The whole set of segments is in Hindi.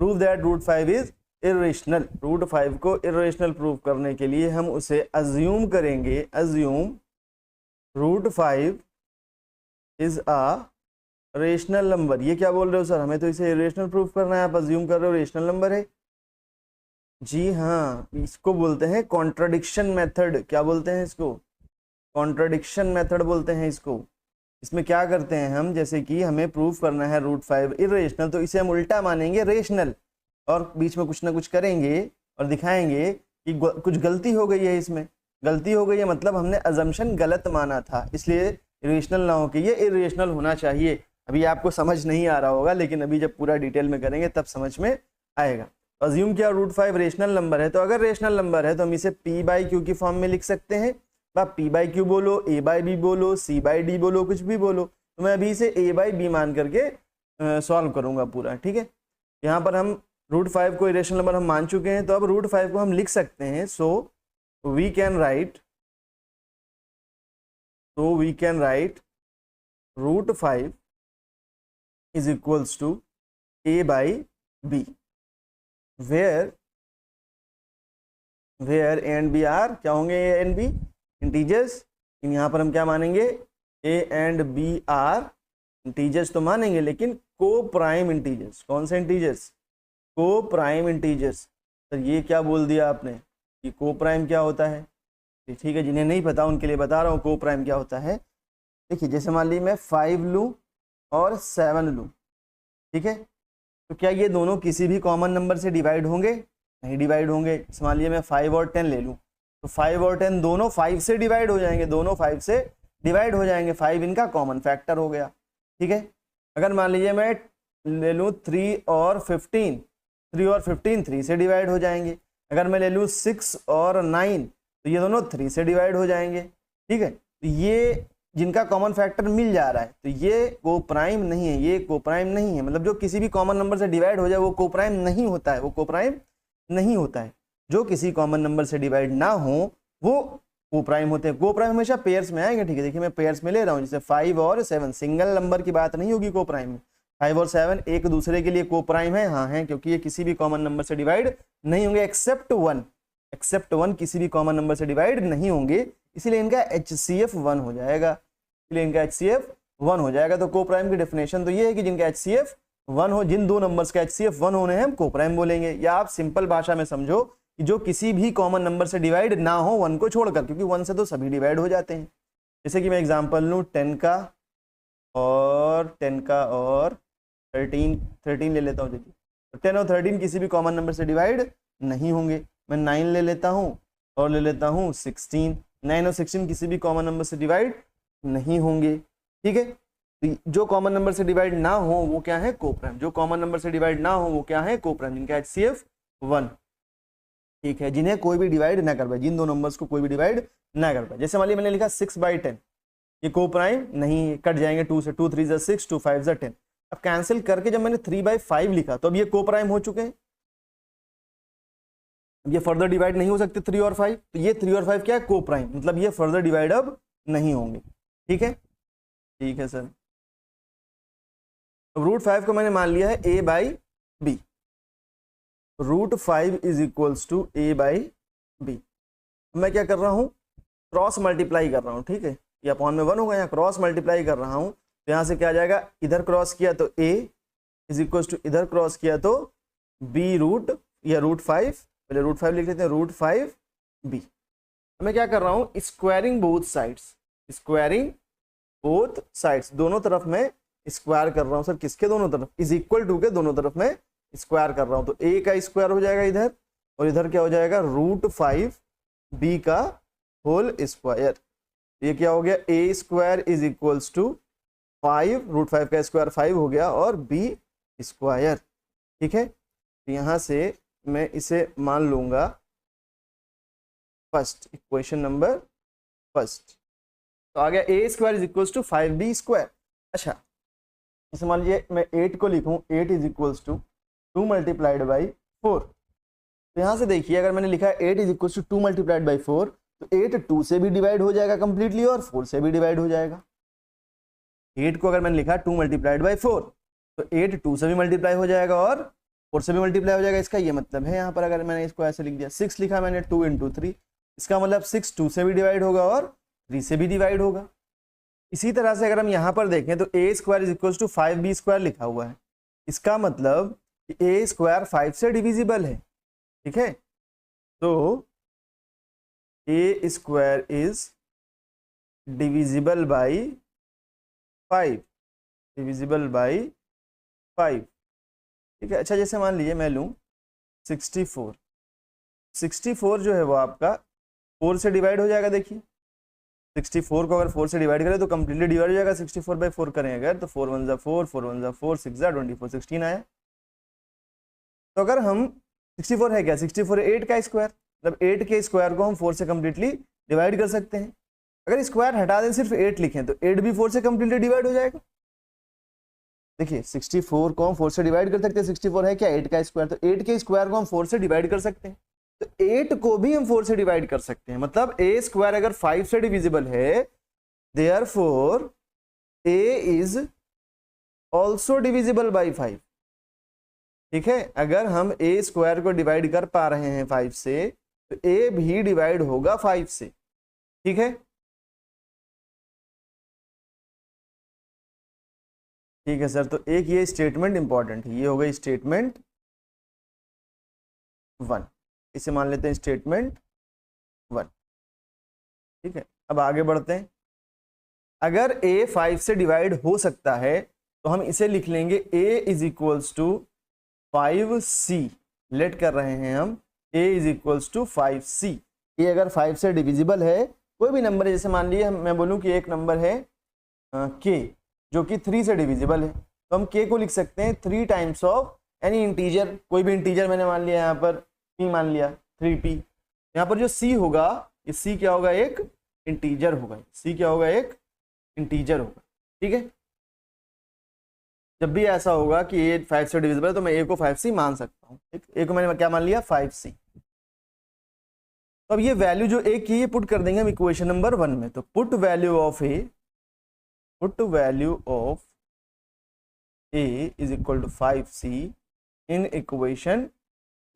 Prove that root 5 is irrational. Root 5 को इरेशनल प्रूव करने के लिए हम उसे अज्यूम करेंगे, assume root 5 is a rational number. ये क्या बोल रहे हो सर, हमें तो इसे इरेशनल प्रूव करना है, आप अज्यूम कर रहे हो रेशनल नंबर है। जी हाँ, इसको बोलते हैं कॉन्ट्रडिक्शन मेथड। क्या बोलते हैं इसको, कॉन्ट्रडिक्शन मेथड बोलते हैं इसको। इसमें क्या करते हैं हम, जैसे कि हमें प्रूफ करना है रूट 5 इरेशनल, तो इसे हम उल्टा मानेंगे रेशनल, और बीच में कुछ ना कुछ करेंगे और दिखाएंगे कि कुछ गलती हो गई है, इसमें गलती हो गई है, मतलब हमने अजम्पशन गलत माना था, इसलिए इरेशनल ना हो के ये इरेशनल होना चाहिए। अभी आपको समझ नहीं आ रहा होगा, लेकिन अभी जब पूरा डिटेल में करेंगे तब समझ में आएगा। अज्यूम किया रूट 5 रेशनल नंबर है, तो अगर रेशनल नंबर है तो हम इसे p बाई क्यू की फॉर्म में लिख सकते हैं। आप p बाई क्यू बोलो, a बाई बी बोलो, c बाई डी बोलो, कुछ भी बोलो, तो मैं अभी इसे a बाई बी मान करके सॉल्व करूंगा पूरा, ठीक है। यहाँ पर हम रूट 5 को इरेशनल नंबर हम मान चुके हैं, तो अब रूट 5 को हम लिख सकते हैं। So we can write root 5 is equals to a by b, where a and b are क्या होंगे, a and b इंटीजर्स। यहाँ पर हम क्या मानेंगे, a and b are integers तो मानेंगे, लेकिन को प्राइम इंटीजर्स। कौन से इंटीजर्स, को प्राइम इंटीजर्स। तो ये क्या बोल दिया आपने कि को प्राइम क्या होता है, ठीक है, जिन्हें नहीं पता उनके लिए बता रहा हूँ को प्राइम क्या होता है। देखिए जैसे मान लीजिए मैं 5 लूँ और 7 लूँ, ठीक है, तो क्या ये दोनों किसी भी कॉमन नंबर से डिवाइड होंगे, नहीं डिवाइड होंगे। मान लीजिए मैं 5 और 10 ले लूँ, तो 5 और 10 दोनों 5 से डिवाइड हो जाएंगे, दोनों 5 से डिवाइड हो जाएंगे, 5 इनका कॉमन फैक्टर हो गया, ठीक है। अगर मान लीजिए मैं ले लूँ 3 और 15, 3 और 15 3 से डिवाइड हो जाएंगे। अगर मैं ले लूँ 6 और 9, तो ये दोनों 3 से डिवाइड हो जाएंगे, ठीक है। तो ये जिनका कॉमन फैक्टर मिल जा रहा है, तो ये को प्राइम नहीं है, ये को प्राइम नहीं है, मतलब जो किसी भी कॉमन नंबर से डिवाइड हो जाए वो को प्राइम नहीं होता है, वो को प्राइम नहीं होता है। जो किसी कॉमन नंबर से डिवाइड ना हो वो को प्राइम होते हैं। को प्राइम हमेशा पेयर्स में आएंगे, ठीक है। देखिए मैं पेयर्स में ले रहा हूँ, जैसे 5 और 7, सिंगल नंबर की बात नहीं होगी को प्राइम में। 5 और 7 एक दूसरे के लिए को प्राइम है, हाँ है, क्योंकि ये किसी भी कॉमन नंबर से डिवाइड नहीं होंगे, एक्सेप्ट 1 किसी भी कॉमन नंबर से डिवाइड नहीं होंगे, इसीलिए इनका HCF 1 हो जाएगा, इसलिए इनका HCF 1 हो जाएगा। तो को प्राइम की डेफिनेशन तो ये है कि जिनका HCF 1 हो, जिन दो नंबर्स का HCF 1 होने हैं हम को प्राइम बोलेंगे। या आप सिंपल भाषा में समझो कि जो किसी भी कॉमन नंबर से डिवाइड ना हो 1 को छोड़कर, क्योंकि 1 से तो सभी डिवाइड हो जाते हैं। जैसे कि मैं एग्जांपल लूँ 10 का और 13 ले लेता हूँ। देखिए 10 और 13 किसी भी कॉमन नंबर से डिवाइड नहीं होंगे। मैं 9 ले लेता हूँ और ले लेता हूँ 16, 9 और 16 किसी भी कॉमन नंबर से डिवाइड नहीं होंगे, ठीक है। तो जो कॉमन नंबर से डिवाइड ना हो वो क्या है, को प्राइम। जो कॉमन नंबर से डिवाइड ना हो वो क्या है, को प्राइम, जिनका HCF 1, ठीक है, जिन्हें कोई भी डिवाइड ना कर पाए, जिन दो नंबर्स को कोई भी डिवाइड ना कर पाए। जैसे मान लीजिए मैंने लिखा 6/10, ये को प्राइम नहीं, कट जाएंगे 2 से, 2 3 = 6, 2 5 = 10। अब कैंसिल करके जब मैंने 3/5 लिखा तो अब ये को प्राइम हो चुके हैं, अब ये फर्दर डिवाइड नहीं हो सकते 3 और 5, तो ये 3 और 5 क्या है, को प्राइम, मतलब ये फर्दर डिवाइड अब नहीं होंगे, ठीक है। ठीक है सर, अब रूट 5 को मैंने मान लिया है a by b, root 5 is equals to a by b. मैं क्या कर रहा हूँ, क्रॉस मल्टीप्लाई कर रहा हूँ, ठीक है, ये अपॉन में 1 होगा, यहाँ क्रॉस मल्टीप्लाई कर रहा हूँ, तो यहाँ से क्या आ जाएगा, इधर क्रॉस किया तो a इज इक्वल्स टू, इधर क्रॉस किया तो b रूट, या रूट 5, पहले रूट 5 लिख लेते हैं, रूट 5 b। मैं क्या कर रहा हूँ, squaring both sides, squaring both sides, दोनों तरफ में स्क्वायर कर रहा हूँ। सर किसके दोनों तरफ, इज इक्वल टू के दोनों तरफ में स्क्वायर कर रहा हूँ, तो a का स्क्वायर हो जाएगा इधर, और इधर क्या हो जाएगा, रूट 5 b का होल स्क्वायर। ये क्या हो गया, a square is equals to 5, root 5 का स्क्वायर 5 हो गया, और b स्क्वायर, ठीक है। तो यहाँ से मैं इसे मान लूंगा फर्स्ट, इक्वेशन नंबर फर्स्ट, तो आ गया a square is equals to 5b square. अच्छा, जैसे मान लीजिए मैं 8 को लिखूं, 8 is equals to 2 multiplied by 4, तो यहाँ से देखिए अगर मैंने लिखा है 8 is equals to 2 multiplied by 4, तो 8 2 से भी डिवाइड हो जाएगा कंप्लीटली, और 4 से भी डिवाइड हो जाएगा। 8 को अगर मैंने लिखा 2 मल्टीप्लाइड बाई 4, तो 8 2 से भी मल्टीप्लाई हो जाएगा और 4 से भी मल्टीप्लाई हो जाएगा, इसका ये मतलब है यहाँ पर अगर मैंने इसको ऐसे लिख दिया 6 लिखा मैंने 2 × 3, इसका मतलब 6 2 से भी डिवाइड होगा और 3 से भी डिवाइड होगा। इसी तरह से अगर हम यहाँ पर देखें तो a² = 5b² लिखा हुआ है, इसका मतलब a² 5 से डिविजिबल है। ठीक है, तो a² is divisible by 5, divisible by 5। ठीक है, अच्छा जैसे मान लीजिए मैं लूँ 64, 64 जो है वो आपका 4 से डिवाइड हो जाएगा। देखिए 64 को अगर 4 से डिवाइड करें तो कंप्लीटली डिवाइड हो जाएगा। 64/4 करें अगर तो 4 1 4, 4 1 4, 6 24, 16 आया। तो अगर हम 64 है क्या, 64 है 8 का स्क्वायर, मतलब 8 के स्क्वायर को हम 4 से कंप्लीटली डिवाइड कर सकते हैं। अगर स्क्वायर हटा दें सिर्फ 8 लिखें तो 8 भी 4 से कंप्लीटली डिवाइड हो जाएगा। देखिए 64 को हम 4 से डिवाइड कर सकते हैं, 64 है क्या 8 का स्क्वायर, तो 8 के स्क्वायर को हम 4 से डिवाइड कर सकते हैं, तो 8 को भी हम 4 से डिवाइड कर सकते हैं। मतलब a² अगर 5 से डिविजिबल है, therefore a is also divisible by 5। ठीक है, अगर हम a² को डिवाइड कर पा रहे हैं 5 से तो a भी डिवाइड होगा 5 से। ठीक है, ठीक है सर, तो एक ये स्टेटमेंट इंपॉर्टेंट है, ये हो गई स्टेटमेंट 1, इसे मान लेते हैं स्टेटमेंट 1। ठीक है, अब आगे बढ़ते हैं। अगर a 5 से डिवाइड हो सकता है तो हम इसे लिख लेंगे a = 5c। लेट कर रहे हैं हम a = 5c। ये अगर 5 से डिविजिबल है, कोई भी नंबर है, जैसे मान लीजिए मैं बोलूं कि एक नंबर है k जो कि 3 से डिविजिबल है, तो हम k को लिख सकते हैं 3 टाइम्स ऑफ एनी इंटीजर, कोई भी इंटीजर मैंने मान लिया यहाँ पर p मान लिया 3p। यहाँ पर जो c होगा, ये c क्या होगा, एक इंटीजर होगा, c क्या होगा, एक इंटीजर होगा। ठीक है, जब भी ऐसा होगा कि a 5 से डिविजिबल है तो मैं a को 5c मान सकता हूँ। a को मैंने क्या मान लिया, 5c। तो अब ये वैल्यू जो a की ये पुट कर देंगे हम इक्वेशन नंबर 1 में। तो put value of a is equal to 5c in equation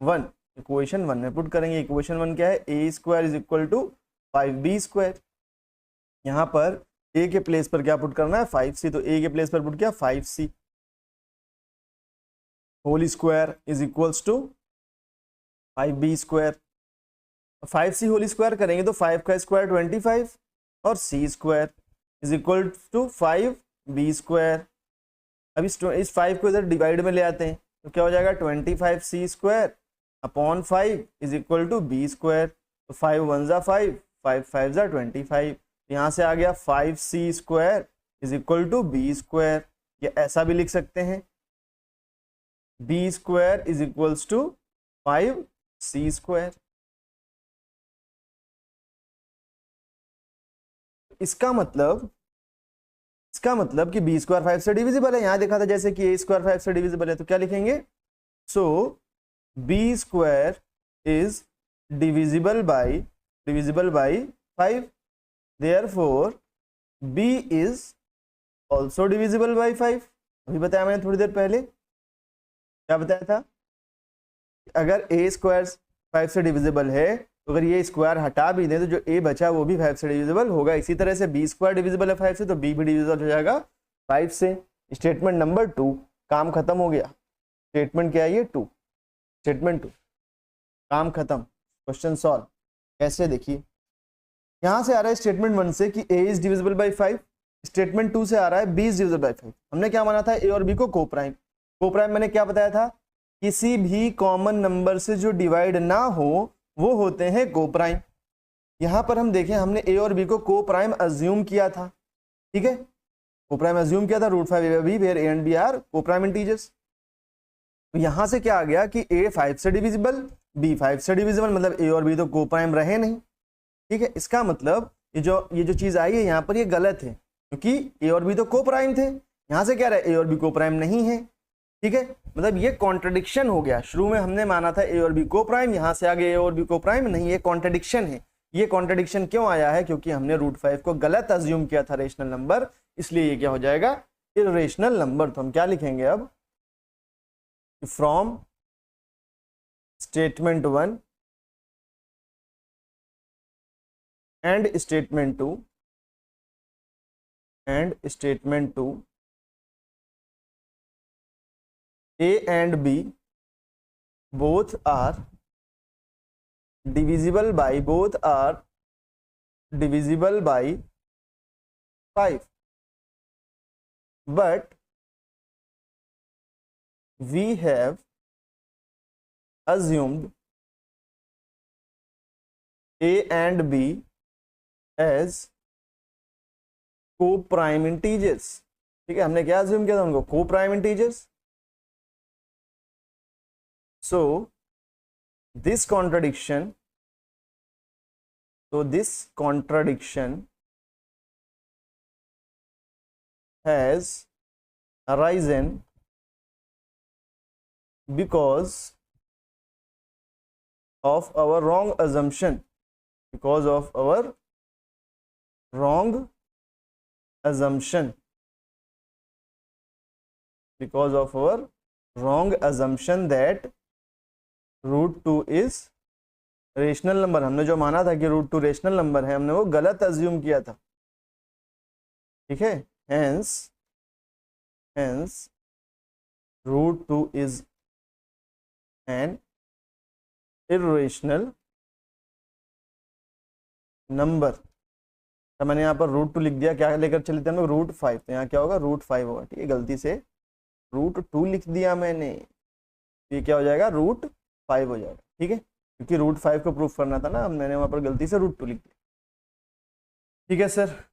1। Equation 1 में पुट करेंगे। इक्वेशन 1 क्या है, a² = 5b²। यहाँ पर a के प्लेस पर क्या पुट करना है, 5c, तो a के प्लेस पर पुट किया 5c whole square is equals to 5b²। 5c whole square करेंगे तो 5 का स्क्वायर 25 और c² is equal to 5b²। अब इस 5 को इधर डिवाइड में ले आते हैं तो क्या हो जाएगा, 25c² upon 5 is equal to b²। तो 5 1 = 5, 5 5 = 25। यहाँ से आ गया 5c² is equal to b²। या ऐसा भी लिख सकते हैं b² is equals to 5c²। इसका मतलब कि b² 5 से डिविजिबल है। यहां देखा था जैसे कि a² 5 से डिविजिबल है, तो क्या लिखेंगे, सो b² is divisible by 5, therefore b is also divisible by 5। अभी बताया मैंने थोड़ी देर पहले, क्या बताया था, अगर a² 5 से डिविजिबल है तो अगर ये स्क्वायर हटा भी दें तो जो a बचा वो भी 5 से डिविजिबल होगा। इसी तरह से b² डिविजिबल है 5 से, तो b भी डिविजिबल हो जाएगा 5 से। स्टेटमेंट नंबर 2 काम खत्म हो गया। स्टेटमेंट क्या है, ये 2, स्टेटमेंट 2 काम खत्म, क्वेश्चन सॉल्व। कैसे, देखिए यहाँ से आ रहा है स्टेटमेंट 1 से कि a is divisible by 5, statement 2 से आ रहा है b इज डिविजिबल बाई 5। हमने क्या माना था, a और b को कोप्राइम मैंने क्या बताया था, किसी भी कॉमन नंबर से जो डिवाइड ना हो वो होते हैं कोप्राइम। यहां पर हम देखें, हमने a और b को कोप्राइम अज्यूम किया था। ठीक है, कोप्राइम अज्यूम किया था √5ab where a and b are coprime integers. तो यहां से क्या आ गया कि a 5 से डिविजिबल, b 5 से डिविजिबल, मतलब a और b तो कोप्राइम रहे नहीं। ठीक है, इसका मतलब ये जो चीज आई है यहाँ पर ये गलत है, क्योंकि a और b तो कोप्राइम थे। यहां से क्या रहा है, a और b कोप्राइम नहीं है। ठीक है, मतलब ये कॉन्ट्रडिक्शन हो गया। शुरू में हमने माना था a और b कोप्राइम, यहां से आगे a और b कोप्राइम नहीं, ये कॉन्ट्रडिक्शन है। ये कॉन्ट्रडिक्शन क्यों आया है, क्योंकि हमने √5 को गलत अज्यूम किया था रेशनल नंबर, इसलिए ये क्या हो जाएगा, इरेशनल नंबर। तो हम क्या लिखेंगे अब, from statement 1 and statement 2 A and B both are divisible by 5, but we have assumed A and B as co-prime integers। ठीक है, हमने क्या assume किया था उनको? co-prime integers। So this contradiction has arisen because of our wrong assumption, that √2 is rational number. हमने जो माना था कि √2 रेशनल नंबर है, हमने वो गलत अज्यूम किया था। ठीक है, hence √2 is an irrational number. तो मैंने यहाँ पर √2 लिख दिया, क्या लेकर चले थे हम लोग? √5। तो यहाँ क्या होगा? √5 होगा। ठीक है, गलती से √2 लिख दिया मैंने, ये क्या हो जाएगा? √5 हो जाएगा। ठीक है, क्योंकि √5 को प्रूफ करना था ना, मैंने वहां पर गलती से √2 लिख दिया। ठीक है सर,